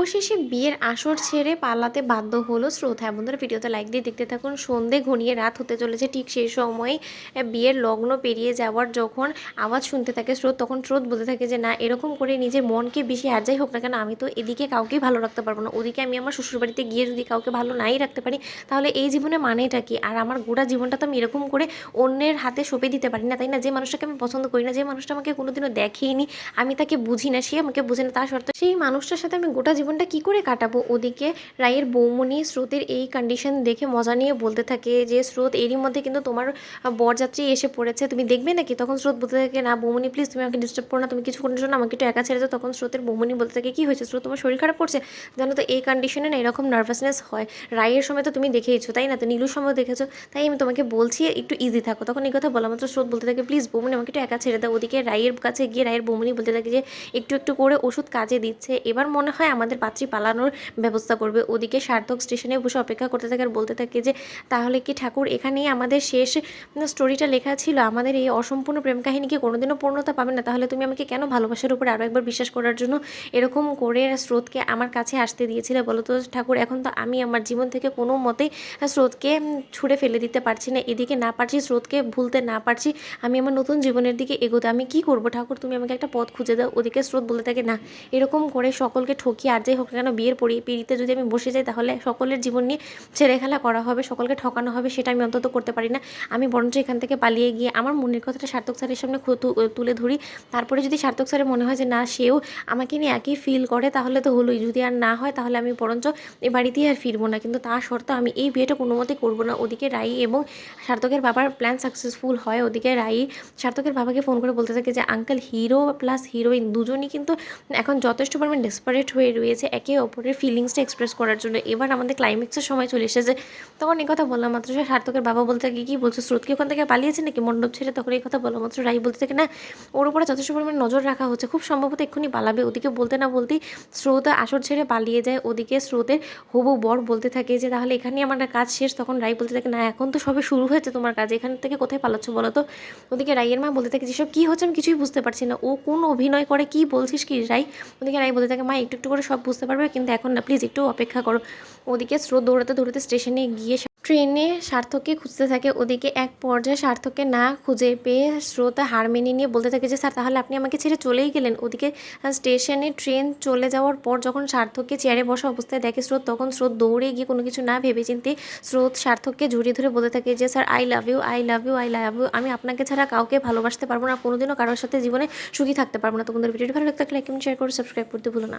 অবশেষে বিয়ের আসর ছেড়ে পালাতে বাধ্য হলো স্রোত। হ্যাঁ বন্ধুরা, ভিডিওতে লাইক দিয়ে দেখতে থাকুন। সন্ধে ঘনিয়ে রাত হতে চলেছে, ঠিক সেই সময় বিয়ের লগ্ন পেরিয়ে যাওয়ার যখন আওয়াজ শুনতে থাকে স্রোত, তখন স্রোত বলতে থাকে যে না, এরকম করে নিজের মনকে বেশি আর যাই হোক না কেন, আমি তো এদিকে কাউকেই ভালো রাখতে পারবো না, ওদিকে আমি আমার শ্বশুরবাড়িতে গিয়ে যদি কাউকে ভালো নাই রাখতে পারি, তাহলে এই জীবনে মানেটা কি? আর আমার গোটা জীবনটা তো আমি এরকম করে অন্যের হাতে সঁপে দিতে পারি না, তাই না? যে মানুষটাকে আমি পছন্দ করি না, যে মানুষটা আমাকে কোনোদিনও দেখেইনি, আমি তাকে বুঝি না, সে আমাকে বুঝে না, তার সত্ত্বেও সেই মানুষটার সাথে আমি গোটা জীবনটা কী করে কাটাবো? ওদিকে রায়ের বৌমনি স্রোতের এই কন্ডিশন দেখে মজা নিয়ে বলতে থাকে যে স্রোত, এরই মধ্যে কিন্তু তোমার বরযাত্রী এসে পড়েছে, তুমি দেখবে নাকি? তখন স্রোত বলতে থাকে না বৌমনি প্লিজ, তুমি আমাকে ডিস্টার্ব করো না, তুমি কিছুক্ষণের জন্য আমাকে একটু একা ছেড়ে দাও। তখন স্রোতের বৌমনি বলতে থাকে কী হয়েছে স্রোত, তোমার শরীর খারাপ করছে? জানো তো এই কন্ডিশনে না এরকম নার্ভাসনেস হয়। রায়ের সময় তো তুমি দেখেইছো, তাই না? তো নীলুর সময় দেখেছো, তাই আমি তোমাকে বলছি একটু ইজি থাকো। তখন এই কথা বলা মাত্র স্রোত বলতে থাকে প্লিজ বৌমনি, আমাকে একটু একা ছেড়ে দাও। ওদিকে রায়ের কাছে গিয়ে রায়ের বৌমনি বলতে থাকে যে একটু একটু করে ওষুধ কাজে দিচ্ছে, এবার মনে হয় আমাদের পাত্রী পালানোর ব্যবস্থা করবে। ওদিকে সার্থক স্টেশনে বসে অপেক্ষা করতে থাকে আর বলতে থাকে যে তাহলে কি ঠাকুর এখানেই আমাদের শেষ স্টোরিটা লেখা ছিল? আমাদের এই অসম্পূর্ণ প্রেম কাহিনী কি কোনোদিনও পূর্ণতা পাবে না? তাহলে তুমি আমাকে কেন ভালোবাসার উপরে আরও একবার বিশ্বাস করার জন্য এরকম করে স্রোতকে আমার কাছে আসতে দিয়েছিলে বলো তো ঠাকুর? এখন তো আমি আমার জীবন থেকে কোনো মতেই স্রোতকে ছুঁড়ে ফেলে দিতে পারছি না, এদিকে না পারছি স্রোতকে ভুলতে, না পারছি আমি আমার নতুন জীবনের দিকে এগোতে। আমি কি করব ঠাকুর, তুমি আমাকে একটা পথ খুঁজে দাও। ওদিকে স্রোত বলতে থাকে না, এরকম করে সকলকে ঠকিয়ে আর যাই হোক না কেন বিয়ের পিড়িতে যদি আমি বসে যাই, তাহলে সকলের জীবন নিয়ে ছেড়ে খেলা করা হবে, সকলকে ঠকানো হবে, সেটা আমি অন্তত করতে পারি না। আমি বরঞ্চ এখান থেকে পালিয়ে গিয়ে আমার মনের কথাটা সার্থক স্যারের সামনে তুলে ধরি। তারপরে যদি সার্থক স্যারের মনে হয় যে না, সেও আমাকে নিয়ে একই ফিল করে, তাহলে তো হলোই। যদি আর না হয়, তাহলে আমি বরঞ্চ এ বাড়িতেই আর ফিরবো না, কিন্তু তা সত্ত্বেও আমি এই বিয়েটা কোনো মতেই করবো না। ওদিকে রাই এবং সার্থকের বাবার প্ল্যান সাকসেসফুল হয়। ওদিকে রাই সার্থকের বাবাকে ফোন করে বলতে থাকে যে আঙ্কেল, হিরো প্লাস হিরোইন দুজনই কিন্তু এখন যথেষ্ট পরিমাণ ডেসপারেট হয়ে রয়েছে একে অপরের ফিলিংসটা এক্সপ্রেস করার জন্য। এবার আমাদের ক্লাইম্যাক্সের সময় চলে এসেছে। তখন এই কথা বললাম মাত্র সে সার্থকের বাবা বলতে থাকে কী বলছো, স্রোতকে ওখান থেকে পালিয়েছে নাকি মণ্ডপ ছেড়ে? তখন এই কথা বলা মাত্র রাই বলতে থাকে না, ওর উপরে যথেষ্ট পরিমাণ নজর রাখা হচ্ছে, খুব সম্ভবত এক্ষুনি পালাবে। ওদিকে বলতে না বলতেই স্রোত আসর ছেড়ে পালিয়ে যায়। ওদিকে স্রোতের হবু বর বলতে থাকে যে তাহলে এখানেই আমার কাজ শেষ। তখন রাই বলতে থাকে না, এখন তো সবে শুরু হয়েছে তোমার কাজ, এখান থেকে কোথায় পালাচ্ছ বলো তো? ওদিকে রাইয়ের মা বলতে থাকে যেসব কী হচ্ছে আমি কিছুই বুঝতে পারছি না, ও কোন অভিনয় করে, কি বলছিস কি রাই? ওদিকে রাই বলতে থাকে মা একটু একটু করে সব বুঝতে পারবে, কিন্তু এখন না, প্লিজ একটু অপেক্ষা করো। ওদিকে স্রোত দৌড়াতে দৌড়াতে স্টেশনে গিয়ে ট্রেনে সার্থককে খুঁজতে থাকে। ওদিকে এক পর্যায়ে সার্থককে না খুঁজে পেয়ে স্রোত হার মেনে নিয়ে বলতে থাকে যে স্যার, তাহলে আপনি আমাকে ছেড়ে চলেই গেলেন। ওদিকে স্টেশনে ট্রেন চলে যাওয়ার পর যখন সার্থককে চেয়ারে বসা অবস্থায় দেখে স্রোত, তখন স্রোত দৌড়ে গিয়ে কোনো কিছু না ভেবে চিনতে স্রোত সার্থককে জড়িয়ে ধরে বলতে থাকে যে sir, I love you, I love you, I love you, আমি আপনাকে ছাড়া কাউকে ভালোবাসতে পারবো না, কোনোদিনও কারোর সাথে জীবনে সুখী থাকতে পারবো না। তোমাদের ভিডিওটি ভালো লাগতে লাইক কমেন্ট শেয়ার করে সাবস্ক্রাইব করতে ভুলো না।